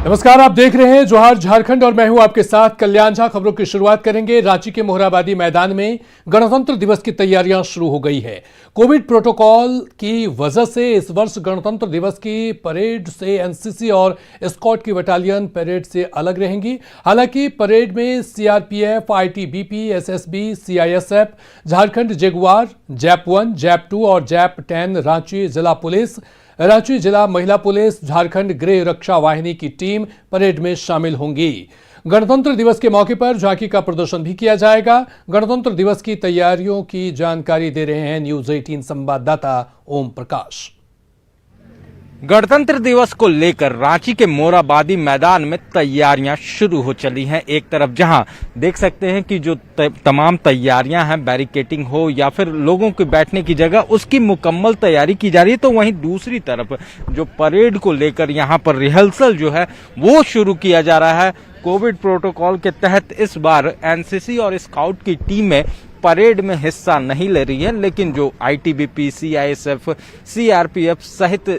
नमस्कार, आप देख रहे हैं जोहार झारखंड और मैं हूं आपके साथ कल्याण झा। खबरों की शुरुआत करेंगे। रांची के मोहराबादी मैदान में गणतंत्र दिवस की तैयारियां शुरू हो गई है। कोविड प्रोटोकॉल की वजह से इस वर्ष गणतंत्र दिवस की परेड से एनसीसी और स्कॉट की बटालियन परेड से अलग रहेंगी। हालांकि परेड में CRPF, ITBP, SSB, CISF, Jharkhand Jaguar, JAP 1, JAP 2 और जैप 10, रांची जिला पुलिस, रांची जिला महिला पुलिस, झारखंड गृह रक्षा वाहिनी की टीम परेड में शामिल होंगी। गणतंत्र दिवस के मौके पर झांकी का प्रदर्शन भी किया जाएगा। गणतंत्र दिवस की तैयारियों की जानकारी दे रहे हैं न्यूज 18 संवाददाता ओम प्रकाश। गणतंत्र दिवस को लेकर रांची के मोरहाबादी मैदान में तैयारियां शुरू हो चली हैं। एक तरफ जहां देख सकते हैं कि जो तमाम तैयारियां हैं, बैरिकेटिंग हो या फिर लोगों के बैठने की जगह, उसकी मुकम्मल तैयारी की जा रही है, तो वहीं दूसरी तरफ जो परेड को लेकर यहां पर रिहर्सल जो है वो शुरू किया जा रहा है। कोविड प्रोटोकॉल के तहत इस बार एनसीसी और स्काउट की टीमें परेड में हिस्सा नहीं ले रही है, लेकिन जो आईटीबीपी, सीआईएसएफ, सीआरपीएफ सहित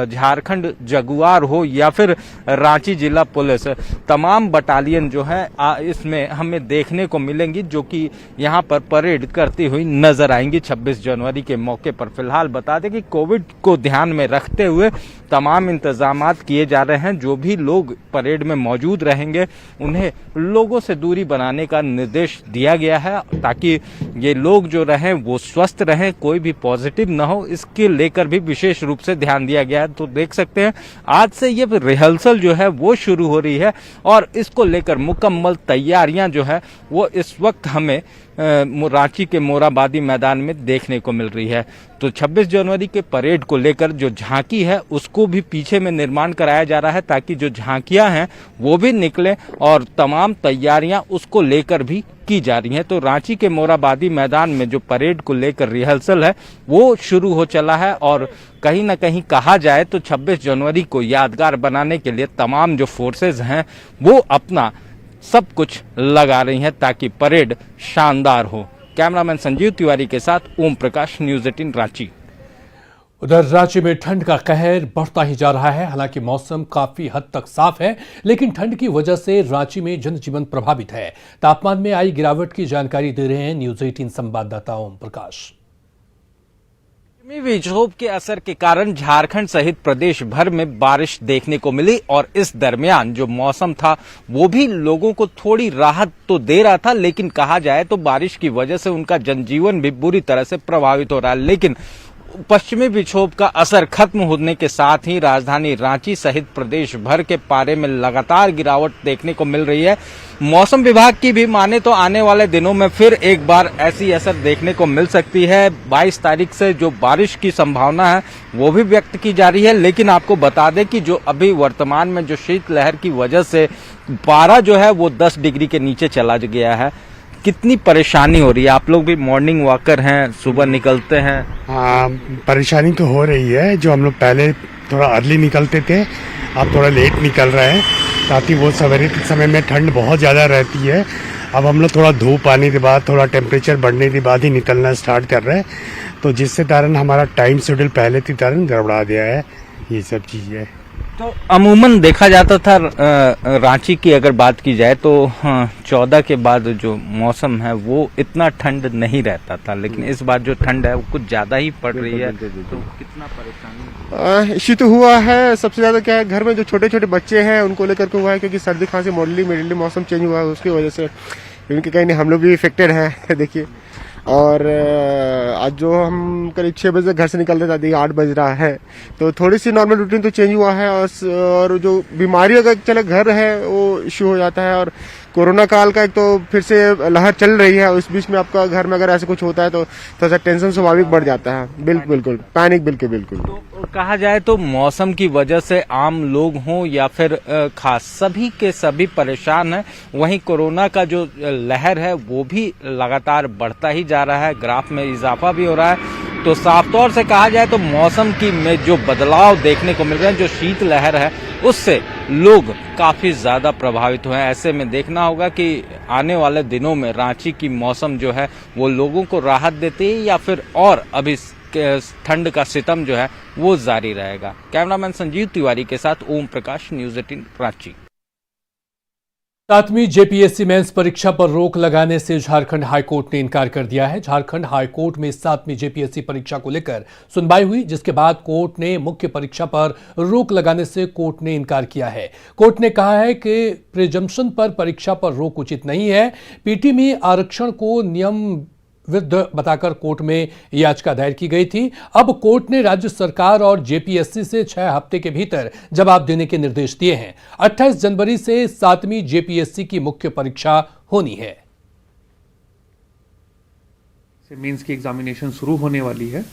झारखंड जगुआर हो या फिर रांची जिला पुलिस, तमाम बटालियन जो है इसमें हमें देखने को मिलेंगी, जो कि यहां पर परेड करती हुई नजर आएंगी 26 जनवरी के मौके पर। फिलहाल बता दें कि कोविड को ध्यान में रखते हुए तमाम इंतजामात किए जा रहे हैं। जो भी लोग परेड में मौजूद रहेंगे उन्हें लोगों से दूरी बनाने का निर्देश दिया गया है, ताकि ये लोग जो रहें वो स्वस्थ रहें, कोई भी पॉजिटिव न हो, इसके लेकर भी विशेष रूप से ध्यान दिया गया है। तो देख सकते हैं आज से ये रिहर्सल जो है वो शुरू हो रही है और इसको लेकर मुकम्मल तैयारियां जो है वो इस वक्त हमें रांची के मोरहाबादी मैदान में देखने को मिल रही है। तो 26 जनवरी के परेड को लेकर जो झांकी है उसको भी पीछे में निर्माण कराया जा रहा है, ताकि जो झांकियां हैं वो भी निकले और तमाम तैयारियां उसको लेकर भी की जा रही हैं। तो रांची के मोरहाबादी मैदान में जो परेड को लेकर रिहर्सल है वो शुरू हो चला है और कहीं ना कहीं कहा जाए तो 26 जनवरी को यादगार बनाने के लिए तमाम जो फोर्सेज हैं वो अपना सब कुछ लगा रही हैं ताकि परेड शानदार हो। कैमरामैन संजीव तिवारी के साथ ओम प्रकाश, न्यूज 18 रांची। उधर रांची में ठंड का कहर बढ़ता ही जा रहा है। हालांकि मौसम काफी हद तक साफ है, लेकिन ठंड की वजह से रांची में जनजीवन प्रभावित है। तापमान में आई गिरावट की जानकारी दे रहे हैं न्यूज 18 संवाददाता ओम प्रकाश। विक्षोभ के असर के कारण झारखंड सहित प्रदेश भर में बारिश देखने को मिली और इस दरमियान जो मौसम था वो भी लोगों को थोड़ी राहत तो दे रहा था, लेकिन कहा जाए तो बारिश की वजह से उनका जनजीवन भी बुरी तरह से प्रभावित हो रहा है। लेकिन पश्चिमी विक्षोभ का असर खत्म होने के साथ ही राजधानी रांची सहित प्रदेश भर के पारे में लगातार गिरावट देखने को मिल रही है। मौसम विभाग की भी माने तो आने वाले दिनों में फिर एक बार ऐसी असर देखने को मिल सकती है। 22 तारीख से जो बारिश की संभावना है वो भी व्यक्त की जा रही है। लेकिन आपको बता दें कि जो अभी वर्तमान में जो शीतलहर की वजह से पारा जो है वो 10 डिग्री के नीचे चला गया है। कितनी परेशानी हो रही है? आप लोग भी मॉर्निंग वॉकर हैं, सुबह निकलते हैं। हाँ, परेशानी तो हो रही है। जो हम लोग पहले थोड़ा अर्ली निकलते थे, अब थोड़ा लेट निकल रहे हैं, ताकि वो सवेरे के समय में ठंड बहुत ज़्यादा रहती है। अब हम लोग थोड़ा धूप आने के बाद, थोड़ा टेम्परेचर बढ़ने के बाद ही निकलना स्टार्ट कर रहे हैं, तो जिससे कारण हमारा टाइम शेड्यूल पहले के कारण गड़बड़ा गया है। ये सब चीज़ें तो अमूमन देखा जाता था रांची की अगर बात की जाए तो 14 के बाद जो मौसम है वो इतना ठंड नहीं रहता था, लेकिन इस बार जो ठंड है वो कुछ ज्यादा ही पड़ रही है। तो कितना परेशानी इश्यू तो हुआ है। सबसे ज्यादा क्या है, घर में जो छोटे छोटे बच्चे हैं उनको लेकर के हुआ है, क्योंकि सर्दी खांसी मॉडली मौसम चेंज हुआ है उसकी वजह से, क्योंकि कहीं नहीं हम लोग भी इफेक्टेड हैं। देखिए, और आज जो हम करीब 6 बजे घर से निकलते थे, 8 बज रहा है, तो थोड़ी सी नॉर्मल रूटीन तो चेंज हुआ है। और जो बीमारी अगर चले घर है वो इश्यू हो जाता है। और कोरोना काल का एक तो फिर से लहर चल रही है, उस बीच में आपका घर में अगर ऐसा कुछ होता है तो थोड़ा सा टेंशन स्वाभाविक बढ़ जाता है। बिल्कुल पैनिक, बिल्कुल। तो कहा जाए तो मौसम की वजह से आम लोग हों या फिर खास सभी के सभी परेशान हैं। वहीं कोरोना का जो लहर है वो भी लगातार बढ़ता ही जा रहा है, ग्राफ में इजाफा भी हो रहा है। तो साफ तौर से कहा जाए तो मौसम की में जो बदलाव देखने को मिल रहे हैं, जो शीत लहर है उससे लोग काफी ज्यादा प्रभावित हुए हैं। ऐसे में देखना होगा कि आने वाले दिनों में रांची की मौसम जो है वो लोगों को राहत देती है या फिर और अभी ठंड का सितम जो है वो जारी रहेगा। कैमरामैन संजीव तिवारी के साथ Om Prakash, news 18 Ranchi. 7वीं JPSC mains परीक्षा पर रोक लगाने से झारखंड हाईकोर्ट ने इनकार कर दिया है। झारखंड हाईकोर्ट में 7वीं जेपीएससी परीक्षा को लेकर सुनवाई हुई, जिसके बाद कोर्ट ने मुख्य परीक्षा पर रोक लगाने से कोर्ट ने इनकार किया है। कोर्ट ने कहा है कि प्रिजम्पशन पर परीक्षा पर रोक उचित नहीं है। पीटी में आरक्षण को नियम विरुद्ध बताकर कोर्ट में याचिका दायर की गई थी। अब कोर्ट ने राज्य सरकार और जेपीएससी से 6 हफ्ते के भीतर जवाब देने के निर्देश दिए हैं। 28 जनवरी से 7वीं जेपीएससी की मुख्य परीक्षा होनी है। मेंस की एग्जामिनेशन शुरू होने वाली है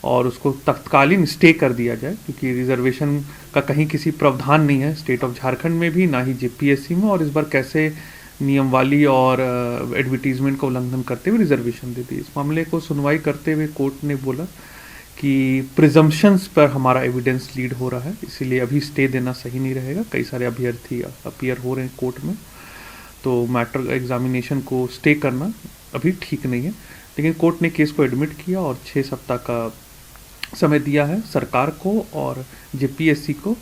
और उसको तत्कालीन स्टे कर दिया जाए, क्योंकि रिजर्वेशन का कहीं किसी प्रावधान नहीं है स्टेट ऑफ झारखंड में भी, ना ही जेपीएससी में। और इस बार कैसे नियमवाली और एडवर्टीजमेंट का उल्लंघन करते हुए रिजर्वेशन दे दी। इस मामले को सुनवाई करते हुए कोर्ट ने बोला कि प्रिजम्पशंस पर हमारा एविडेंस लीड हो रहा है, इसीलिए अभी स्टे देना सही नहीं रहेगा। कई सारे अभ्यर्थी अपीयर हो रहे हैं कोर्ट में, तो मैटर एग्जामिनेशन को स्टे करना अभी ठीक नहीं है। लेकिन कोर्ट ने केस को एडमिट किया और 6 सप्ताह का समय दिया है सरकार को और जेपीएससी को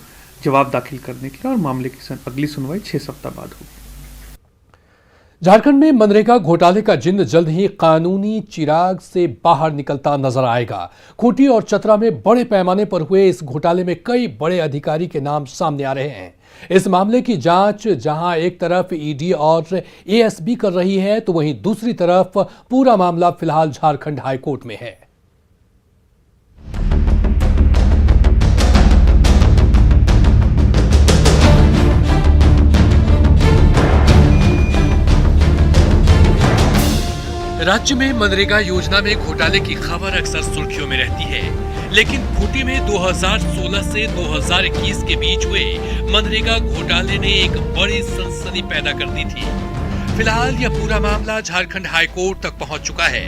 जवाब दाखिल करने के लिए, और मामले की अगली सुनवाई 6 सप्ताह बाद होगी। झारखंड में मनरेगा घोटाले का जिन्न जल्द ही कानूनी चिराग से बाहर निकलता नजर आएगा। खूंटी और चतरा में बड़े पैमाने पर हुए इस घोटाले में कई बड़े अधिकारी के नाम सामने आ रहे हैं। इस मामले की जांच जहां एक तरफ ईडी और एएसबी कर रही है, तो वहीं दूसरी तरफ पूरा मामला फिलहाल झारखंड हाईकोर्ट में है। राज्य में मनरेगा योजना में घोटाले की खबर अक्सर सुर्खियों में रहती है, लेकिन खूंटी में 2016 से 2021 के बीच हुए मनरेगा घोटाले ने एक बड़ी सनसनी पैदा कर दी थी। फिलहाल यह पूरा मामला झारखंड हाईकोर्ट तक पहुंच चुका है।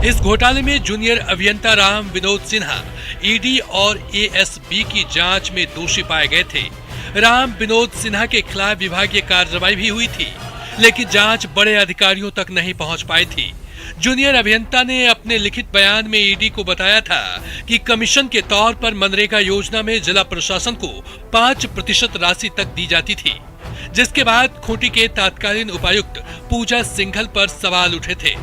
इस घोटाले में जूनियर अभियंता राम विनोद सिन्हा ईडी और एएसबी की जांच में दोषी पाए गए थे। राम विनोद सिन्हा के खिलाफ विभागीय कार्रवाई भी हुई थी, लेकिन जांच बड़े अधिकारियों तक नहीं पहुंच पाई थी। जूनियर अभियंता ने अपने लिखित बयान में ईडी को बताया था कि कमीशन के तौर पर मनरेगा योजना में जिला प्रशासन को 5% राशि तक दी जाती थी, जिसके बाद खूंटी के तत्कालीन उपायुक्त पूजा सिंघल पर सवाल उठे थे,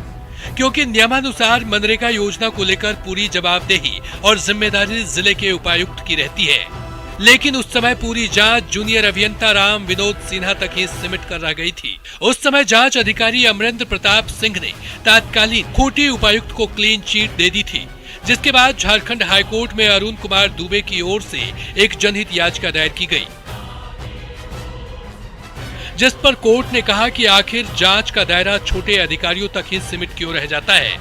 क्योंकि नियमानुसार मनरेगा योजना को लेकर पूरी जवाबदेही और जिम्मेदारी जिले के उपायुक्त की रहती है। लेकिन उस समय पूरी जांच जूनियर अभियंता राम विनोद सिन्हा तक ही सिमट कर रह गई थी। उस समय जांच अधिकारी अमरेंद्र प्रताप सिंह ने तत्कालीन खूंटी उपायुक्त को क्लीन चिट दे दी थी, जिसके बाद झारखंड हाईकोर्ट में अरुण कुमार दुबे की ओर से एक जनहित याचिका दायर की गई, जिस पर कोर्ट ने कहा कि आखिर जांच का दायरा छोटे अधिकारियों तक ही सीमित क्यों रह जाता है।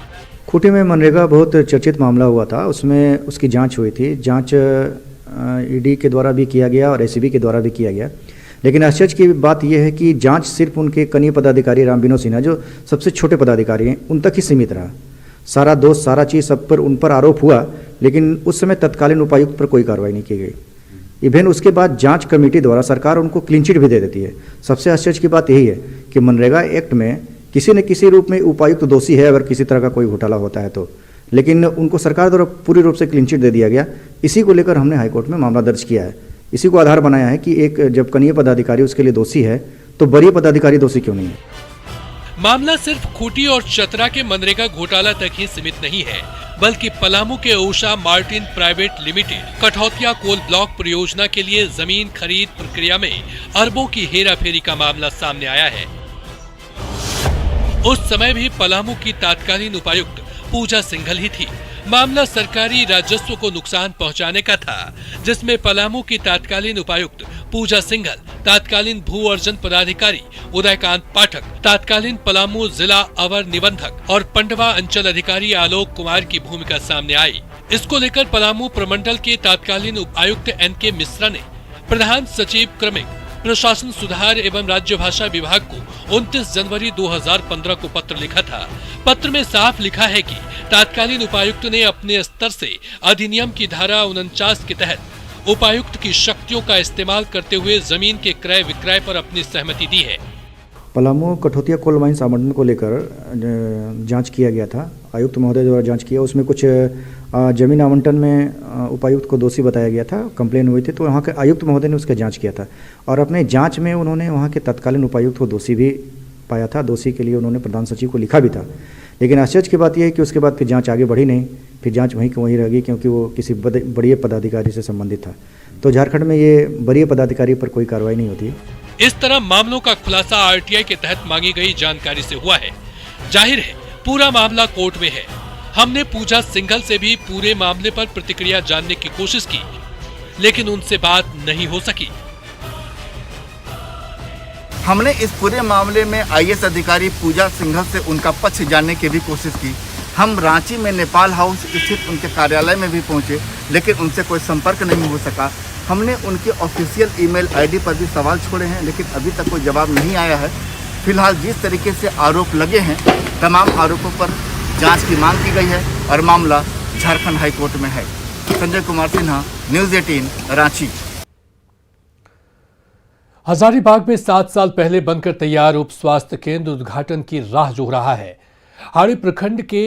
खूंटी में मनरेगा बहुत चर्चित मामला हुआ था, उसमें उसकी जांच हुई थी। जांच ईडी के द्वारा भी किया गया और एसीबी के द्वारा भी किया गया, लेकिन आश्चर्य की बात यह है कि जांच सिर्फ उनके कनीय पदाधिकारी राम विनोद सिन्हा, जो सबसे छोटे पदाधिकारी हैं, उन तक ही सीमित रहा। सारा दोष, सारा चीज़ सब पर उन पर आरोप हुआ, लेकिन उस समय तत्कालीन उपायुक्त पर कोई कार्रवाई नहीं की गई। इवन उसके बाद जांच कमेटी द्वारा सरकार उनको क्लीन चिट भी दे देती है। सबसे आश्चर्य की बात यही है कि मनरेगा एक्ट में किसी न किसी रूप में उपायुक्त दोषी है अगर किसी तरह का कोई घोटाला होता है तो, लेकिन उनको सरकार द्वारा पूरी रूप से क्लीन चिट दे दिया गया। इसी को लेकर हमने हाईकोर्ट में मामला दर्ज किया है। इसी को आधार बनाया है कि एक जब कनीय पदाधिकारी उसके लिए दोषी है तो वरीय पदाधिकारी दोषी क्यों नहीं है। मामला सिर्फ खूंटी और चतरा के मनरेगा घोटाला तक ही सीमित नहीं है, बल्कि पलामू के Usha Martin private limited Kathautia coal block परियोजना के लिए जमीन खरीद प्रक्रिया में अरबों की हेराफेरी का मामला सामने आया है। उस समय भी पलामू की तत्कालीन उपायुक्त पूजा सिंघल ही थी। मामला सरकारी राजस्व को नुकसान पहुंचाने का था, जिसमें पलामू की तत्कालीन उपायुक्त पूजा सिंघल, तत्कालीन भू अर्जन पदाधिकारी उदयकांत पाठक, तत्कालीन पलामू जिला अवर निबंधक और पंडवा अंचल अधिकारी आलोक कुमार की भूमिका सामने आई। इसको लेकर पलामू प्रमंडल के तत्कालीन उपायुक्त एनके मिश्रा ने प्रधान सचिव क्रमिक प्रशासन सुधार एवं राज्य भाषा विभाग को 29 जनवरी 2015 को पत्र लिखा था। पत्र में साफ लिखा है कि तत्कालीन उपायुक्त ने अपने स्तर से अधिनियम की धारा 49 के तहत उपायुक्त की शक्तियों का इस्तेमाल करते हुए जमीन के क्रय विक्रय पर अपनी सहमति दी है। पलामू कठौतिया कोल माइंस आवंटन को लेकर जांच किया गया था। आयुक्त महोदय द्वारा जांच किया, उसमें कुछ जमीन आवंटन में उपायुक्त को दोषी बताया गया था, कंप्लेन हुई थी, तो वहाँ के आयुक्त महोदय ने उसका जांच किया था और अपने जांच में उन्होंने वहाँ के तत्कालीन उपायुक्त को दोषी भी पाया था। दोषी के लिए उन्होंने प्रधान सचिव को लिखा भी था। लेकिन आश्चर्य की बात यह है कि उसके बाद फिर जाँच आगे बढ़ी नहीं, फिर जाँच वहीं की वहीं रह गई, क्योंकि वो किसी बड़े पदाधिकारी से संबंधित था। तो झारखंड में ये बड़े पदाधिकारी पर कोई कार्रवाई नहीं होती। इस तरह मामलों का खुलासा आरटीआई के तहत मांगी गई जानकारी से हुआ है। जाहिर है पूरा मामला कोर्ट में है। हमने पूजा सिंघल से भी पूरे मामले पर प्रतिक्रिया जानने की कोशिश की, लेकिन उनसे बात नहीं हो सकी। हमने इस पूरे मामले में आईएएस अधिकारी पूजा सिंघल से उनका पक्ष जानने की भी कोशिश की। हम रांची में नेपाल हाउस स्थित उनके कार्यालय में भी पहुंचे, लेकिन उनसे कोई संपर्क नहीं हो सका। हमने उनके ऑफिशियल ईमेल आईडी पर भी सवाल छोड़े हैं, लेकिन अभी तक कोई जवाब नहीं आया है। फिलहाल जिस तरीके से आरोप लगे हैं, तमाम आरोपों पर जांच की मांग की गई है और मामला झारखंड हाई कोर्ट में है। संजय कुमार सिन्हा, न्यूज़ 18, रांची। हजारीबाग में 7 साल पहले बनकर तैयार उप स्वास्थ्य केंद्र उद्घाटन की राह जो रहा है। हाड़ी प्रखंड के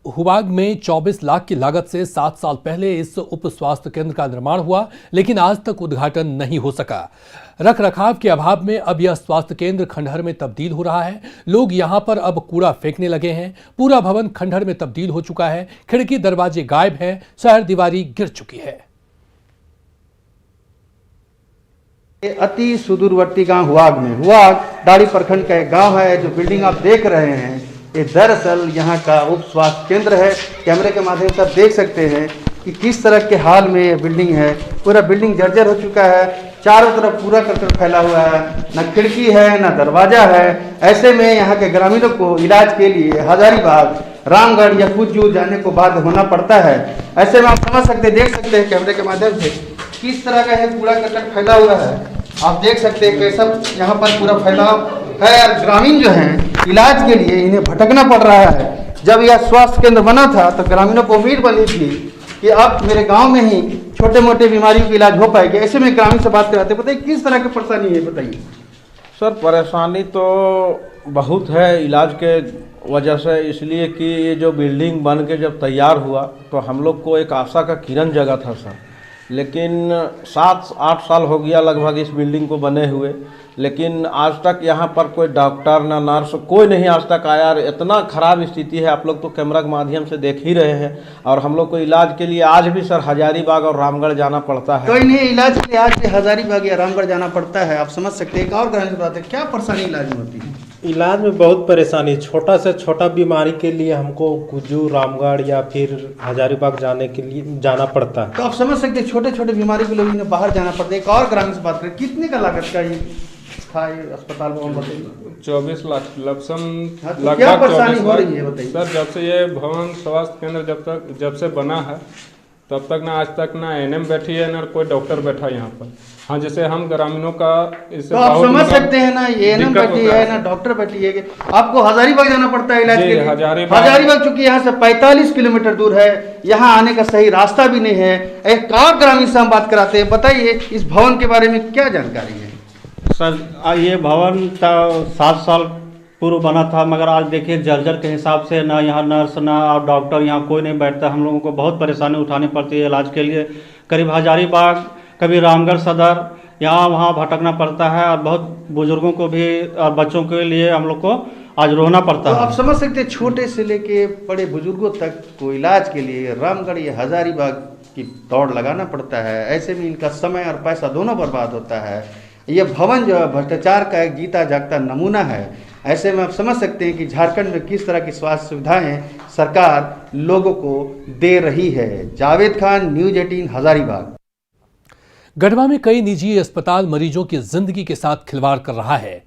हुबाग में 24 लाख की लागत से 7 साल पहले इस उप स्वास्थ्य केंद्र का निर्माण हुआ, लेकिन आज तक उद्घाटन नहीं हो सका। रख रखाव के अभाव में अब यह स्वास्थ्य केंद्र खंडहर में तब्दील हो रहा है। लोग यहां पर अब कूड़ा फेंकने लगे हैं। पूरा भवन खंडहर में तब्दील हो चुका है। खिड़की दरवाजे गायब हैं, शहर दीवारी गिर चुकी है। अति सुदूरवर्ती गांव हुआग में, हुआग दाड़ी प्रखंड का एक गांव है। जो बिल्डिंग आप देख रहे हैं, ये दरअसल यहाँ का उप स्वास्थ्य केंद्र है। कैमरे के माध्यम से आप देख सकते हैं कि किस तरह के हाल में ये बिल्डिंग है। पूरा बिल्डिंग जर्जर हो चुका है, चारों तरफ पूरा करकट फैला हुआ है, न खिड़की है न दरवाजा है। ऐसे में यहाँ के ग्रामीणों को इलाज के लिए हजारीबाग, रामगढ़ या कुजूर जाने को बाध्य होना पड़ता है। ऐसे में आप समझ सकते, देख सकते हैं कैमरे के माध्यम से किस तरह का यह कूड़ा करकट फैला हुआ है। आप देख सकते हैं कैसा यहाँ पर पूरा फैलाव है। और ग्रामीण जो हैं, इलाज के लिए इन्हें भटकना पड़ रहा है। जब यह स्वास्थ्य केंद्र बना था तो ग्रामीणों को उम्मीद बनी थी कि अब मेरे गांव में ही छोटे मोटे बीमारियों का इलाज हो पाएगा। ऐसे में ग्रामीण से बात कराते, बताइए किस तरह की परेशानी है, बताइए। सर परेशानी तो बहुत है इलाज के वजह से, इसलिए कि ये जो बिल्डिंग बन के जब तैयार हुआ तो हम लोग को एक आशा का किरण जगा था सर। लेकिन 7-8 साल हो गया लगभग इस बिल्डिंग को बने हुए, लेकिन आज तक यहाँ पर कोई डॉक्टर ना नर्स कोई नहीं आज तक आया। इतना ख़राब स्थिति है, आप लोग तो कैमरा के माध्यम से देख ही रहे हैं। और हम लोग को इलाज के लिए आज भी सर हजारीबाग और रामगढ़ जाना पड़ता है। कोई नहीं, इलाज के लिए आज भी हजारीबाग या रामगढ़ जाना पड़ता है। आप समझ सकते हैं। एक और ग्रामीण से बात है, क्या परेशानी इलाज में होती है? इलाज में बहुत परेशानी, छोटा से छोटा बीमारी के लिए हमको कुजू, रामगढ़ या फिर हजारीबाग जाने के लिए जाना पड़ता है। तो आप समझ सकते हैं छोटे छोटे बीमारी के लोग इन्हें बाहर जाना पड़ता है। एक और ग्रामीण से बात करें, कितने का लागत का ये था ये अस्पताल में, बताइए। 24 लाख लमसम लगभग। क्या परेशानी हो रही है बताइए सर? जब से ये भवन स्वास्थ्य केंद्र जब से बना है तब तक ना आज तक ना एनएम बैठी है ना कोई डॉक्टर बैठा यहाँ पर। हाँ, जैसे हम ग्रामीणों का इससे तो आप समझ सकते हैं ना, ये एनएम बैठी है ना डॉक्टर बैठी है। आपको हजारीबाग जाना पड़ता है इलाज के लिए। हजारीबाग चूंकि यहाँ से 45 किलोमीटर दूर है, यहाँ आने का सही रास्ता भी नहीं है। एक और ग्रामीण से हम बात कराते हैं, बताइए इस भवन के बारे में क्या जानकारी है? सर ये भवन 7 साल पूर्व बना था, मगर आज देखिए जर्जर के हिसाब से ना यहाँ नर्स ना डॉक्टर यहाँ कोई नहीं बैठता। हम लोगों को बहुत परेशानी उठानी पड़ती है इलाज के लिए। करीब हजारीबाग, कभी रामगढ़ सदर, यहाँ वहाँ भटकना पड़ता है। और बहुत बुजुर्गों को भी और बच्चों के लिए हम लोग को आज रोना पड़ता है। आप समझ सकते हैं छोटे से लेके बड़े बुजुर्गों तक को इलाज के लिए रामगढ़ या हजारीबाग की दौड़ लगाना पड़ता है। ऐसे में इनका समय और पैसा दोनों बर्बाद होता है। ये भवन जो है भ्रष्टाचार का एक जीता जागता नमूना है। ऐसे में आप समझ सकते हैं कि झारखंड में किस तरह की स्वास्थ्य सुविधाएं सरकार लोगों को दे रही है। जावेद खान, न्यूज़ 18, हजारीबाग। गढ़वा में कई निजी अस्पताल मरीजों की जिंदगी के साथ खिलवाड़ कर रहा है।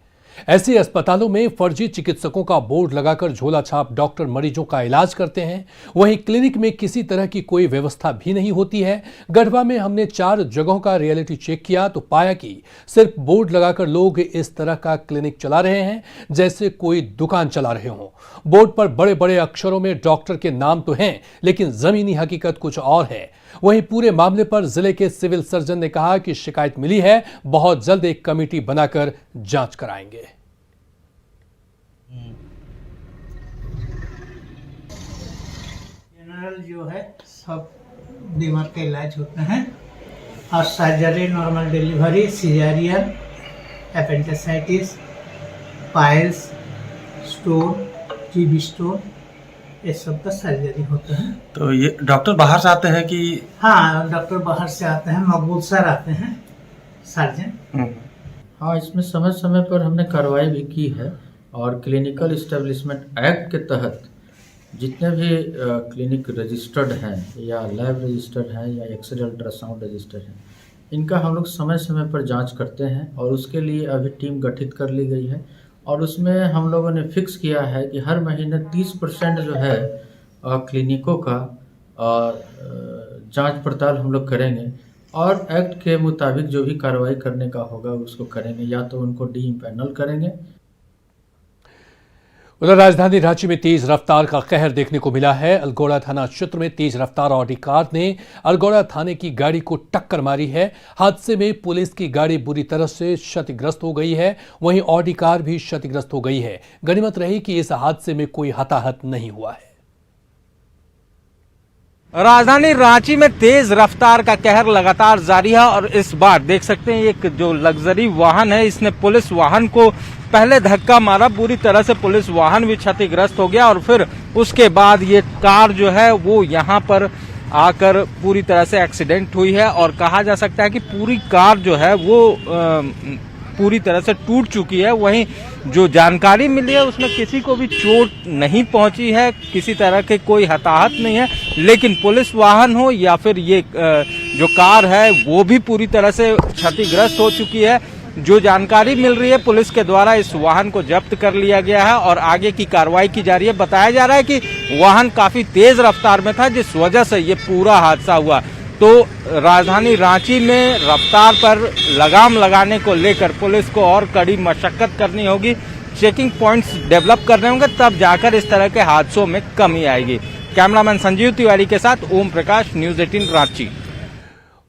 ऐसे अस्पतालों में फर्जी चिकित्सकों का बोर्ड लगाकर झोला छाप डॉक्टर मरीजों का इलाज करते हैं। वहीं क्लिनिक में किसी तरह की कोई व्यवस्था भी नहीं होती है। गढ़वा में हमने 4 जगहों का रियलिटी चेक किया तो पाया कि सिर्फ बोर्ड लगाकर लोग इस तरह का क्लिनिक चला रहे हैं जैसे कोई दुकान चला रहे हों। बोर्ड पर बड़े बड़े अक्षरों में डॉक्टर के नाम तो हैं, लेकिन जमीनी हकीकत कुछ और है। वहीं पूरे मामले पर जिले के सिविल सर्जन ने कहा कि शिकायत मिली है, बहुत जल्द एक कमेटी बनाकर जांच कराएंगे। जनरल जो है सब बीमार के इलाज होते हैं और surgery, normal delivery, caesarean, appendicitis, piles, stone, TB stone, ये सब का सर्जरी होता है। तो ये डॉक्टर बाहर से आते हैं कि? हाँ, डॉक्टर बाहर से आते हैं, मकबूल सर आते हैं, सर्जन। हाँ, इसमें समय समय पर हमने कार्रवाई भी की है और क्लिनिकल इस्टेब्लिशमेंट एक्ट के तहत जितने भी क्लिनिक रजिस्टर्ड हैं या लैब रजिस्टर्ड हैं या एक्सरे अल्ट्रासाउंड रजिस्टर्ड हैं, इनका हम लोग समय समय पर जांच करते हैं और उसके लिए अभी टीम गठित कर ली गई है और उसमें हम लोगों ने फिक्स किया है कि हर महीने 30% जो है क्लिनिकों का जांच पड़ताल हम लोग करेंगे और एक्ट के मुताबिक जो भी कार्रवाई करने का होगा उसको करेंगे, या तो उनको डी इम्पैनल करेंगे। उधर राजधानी रांची में तेज रफ्तार का कहर देखने को मिला है। अल्गोड़ा थाना क्षेत्र में तेज रफ्तार ऑडी कार ने अल्गोड़ा थाने की गाड़ी को टक्कर मारी है। हादसे में पुलिस की गाड़ी बुरी तरह से क्षतिग्रस्त हो गई है, वहीं ऑडी कार भी क्षतिग्रस्त हो गई है। गनीमत रही कि इस हादसे में कोई हताहत नहीं हुआ है। राजधानी रांची में तेज रफ्तार का कहर लगातार जारी है और इस बार देख सकते हैं एक जो लग्जरी वाहन है, इसने पुलिस वाहन को पहले धक्का मारा, बुरी तरह से पुलिस वाहन भी क्षतिग्रस्त हो गया और फिर उसके बाद ये कार जो है वो यहाँ पर आकर पूरी तरह से एक्सीडेंट हुई है और कहा जा सकता है कि पूरी कार जो है वो पूरी तरह से टूट चुकी है। वहीं जो जानकारी मिली है उसमें किसी को भी चोट नहीं पहुंची है, किसी तरह के कोई हताहत नहीं है, लेकिन पुलिस वाहन हो या फिर ये जो कार है वो भी पूरी तरह से क्षतिग्रस्त हो चुकी है। जो जानकारी मिल रही है पुलिस के द्वारा इस वाहन को जब्त कर लिया गया है और आगे की कार्रवाई की जा रही है। बताया जा रहा है कि वाहन काफी तेज रफ्तार में था जिस वजह से ये पूरा हादसा हुआ। तो राजधानी रांची में रफ्तार पर लगाम लगाने को लेकर पुलिस को और कड़ी मशक्कत करनी होगी, चेकिंग पॉइंट्स डेवलप करने होंगे, तब जाकर इस तरह के हादसों में कमी आएगी। कैमरामैन संजीव तिवारी के साथ ओम प्रकाश, न्यूज 18 रांची।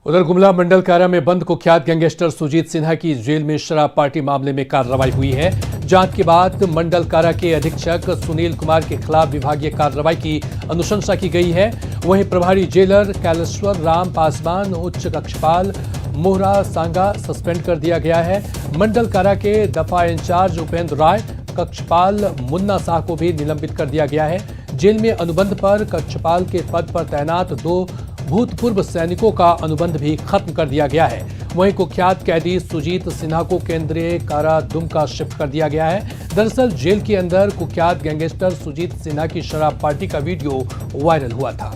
उधर गुमला मंडल कारा में बंद कुख्यात गैंगस्टर सुजीत सिन्हा की जेल में शराब पार्टी मामले में कार्रवाई हुई है। जांच के बाद मंडल कारा के अधीक्षक सुनील कुमार के खिलाफ विभागीय कार्रवाई की अनुशंसा की गई है। वहीं प्रभारी जेलर कैलेश्वर राम पासवान, उच्च कक्षपाल मोहरा सांगा सस्पेंड कर दिया गया है। मंडल कारा के दफा इंचार्ज उपेंद्र राय, कक्षपाल मुन्ना शाह को भी निलंबित कर दिया गया है। जेल में अनुबंध पर कक्षपाल के पद पर तैनात 2 भूतपूर्व सैनिकों का अनुबंध भी खत्म कर दिया गया है। वहीं कुख्यात कैदी सुजीत सिन्हा को केंद्रीय कारा दुमका शिफ्ट कर दिया गया है। दरअसल जेल के अंदर कुख्यात गैंगस्टर सुजीत सिन्हा की शराब पार्टी का वीडियो वायरल हुआ था।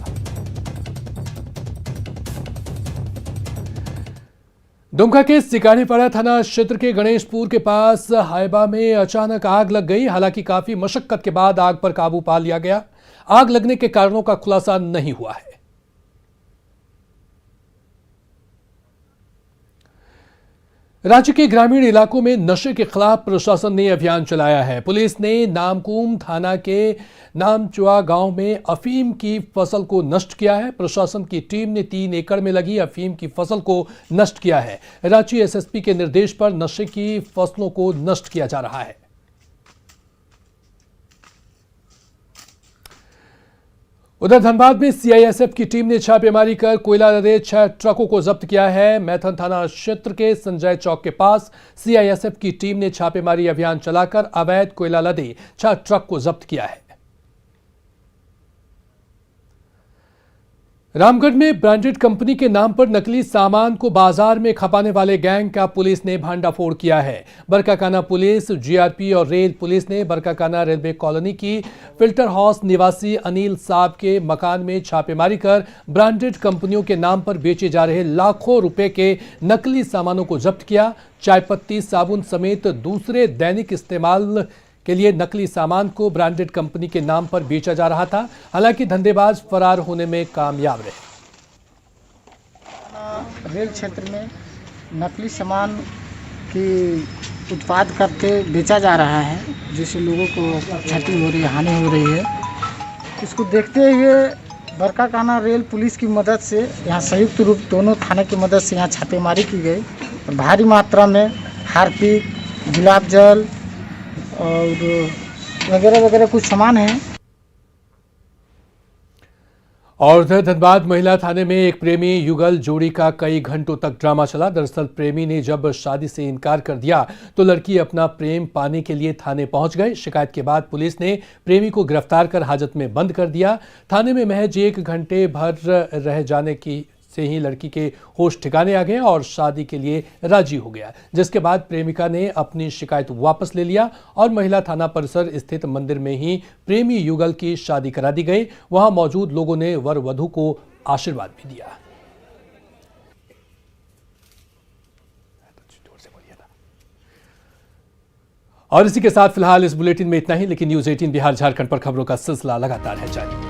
दुमका के सिकारीपाड़ा थाना क्षेत्र के गणेशपुर के पास हाइबा में अचानक आग लग गई। हालांकि काफी मशक्कत के बाद आग पर काबू पा लिया गया। आग लगने के कारणों का खुलासा नहीं हुआ है। राज्य के ग्रामीण इलाकों में नशे के खिलाफ प्रशासन ने अभियान चलाया है। पुलिस ने नामकुम थाना के नामचुआ गांव में अफीम की फसल को नष्ट किया है। प्रशासन की टीम ने 3 एकड़ में लगी अफीम की फसल को नष्ट किया है। रांची एसएसपी के निर्देश पर नशे की फसलों को नष्ट किया जा रहा है। उधर धनबाद में सीआईएसएफ की टीम ने छापेमारी कर कोयला लदे 6 ट्रकों को जब्त किया है। मैथन थाना क्षेत्र के संजय चौक के पास सीआईएसएफ की टीम ने छापेमारी अभियान चलाकर अवैध कोयला लदे 6 ट्रक को जब्त किया है। रामगढ़ में ब्रांडेड कंपनी के नाम पर नकली सामान को बाजार में खपाने वाले गैंग का पुलिस ने भांडाफोड़ किया है। बरकाकाना पुलिस, जीआरपी और रेल पुलिस ने बरकाकाना रेलवे कॉलोनी की फिल्टर हाउस निवासी अनिल साहब के मकान में छापेमारी कर ब्रांडेड कंपनियों के नाम पर बेचे जा रहे लाखों रुपए के नकली सामानों को जब्त किया। चाय पत्ती, साबुन समेत दूसरे दैनिक इस्तेमाल के लिए नकली सामान को ब्रांडेड कंपनी के नाम पर बेचा जा रहा था। हालांकि धंधेबाज फरार होने में कामयाब रहे। रेल क्षेत्र में नकली सामान की उत्पाद करके बेचा जा रहा है, जिससे लोगों को क्षति हो रही है, हानि हो रही है। इसको देखते हुए बरकाकाना रेल पुलिस की मदद से यहाँ संयुक्त रूप दोनों थाने की मदद से यहाँ छापेमारी की गई। भारी मात्रा में हार्पिक, गुलाब जल और वगैरह वगैरह कुछ सामान है। और उधर धनबाद महिला थाने में एक प्रेमी युगल जोड़ी का कई घंटों तक ड्रामा चला। दरअसल प्रेमी ने जब शादी से इनकार कर दिया तो लड़की अपना प्रेम पाने के लिए थाने पहुंच गए। शिकायत के बाद पुलिस ने प्रेमी को गिरफ्तार कर हाजत में बंद कर दिया। थाने में महज 1 घंटे भर रह जाने की से ही लड़की के होश ठिकाने आ गए और शादी के लिए राजी हो गया, जिसके बाद प्रेमिका ने अपनी शिकायत वापस ले लिया और महिला थाना परिसर स्थित मंदिर में ही प्रेमी युगल की शादी करा दी गई। वहां मौजूद लोगों ने वर वधू को आशीर्वाद भी दिया। और इसी के साथ फिलहाल इस बुलेटिन में इतना ही, लेकिन न्यूज़ 18 बिहार झारखंड पर खबरों का सिलसिला लगातार है जारी।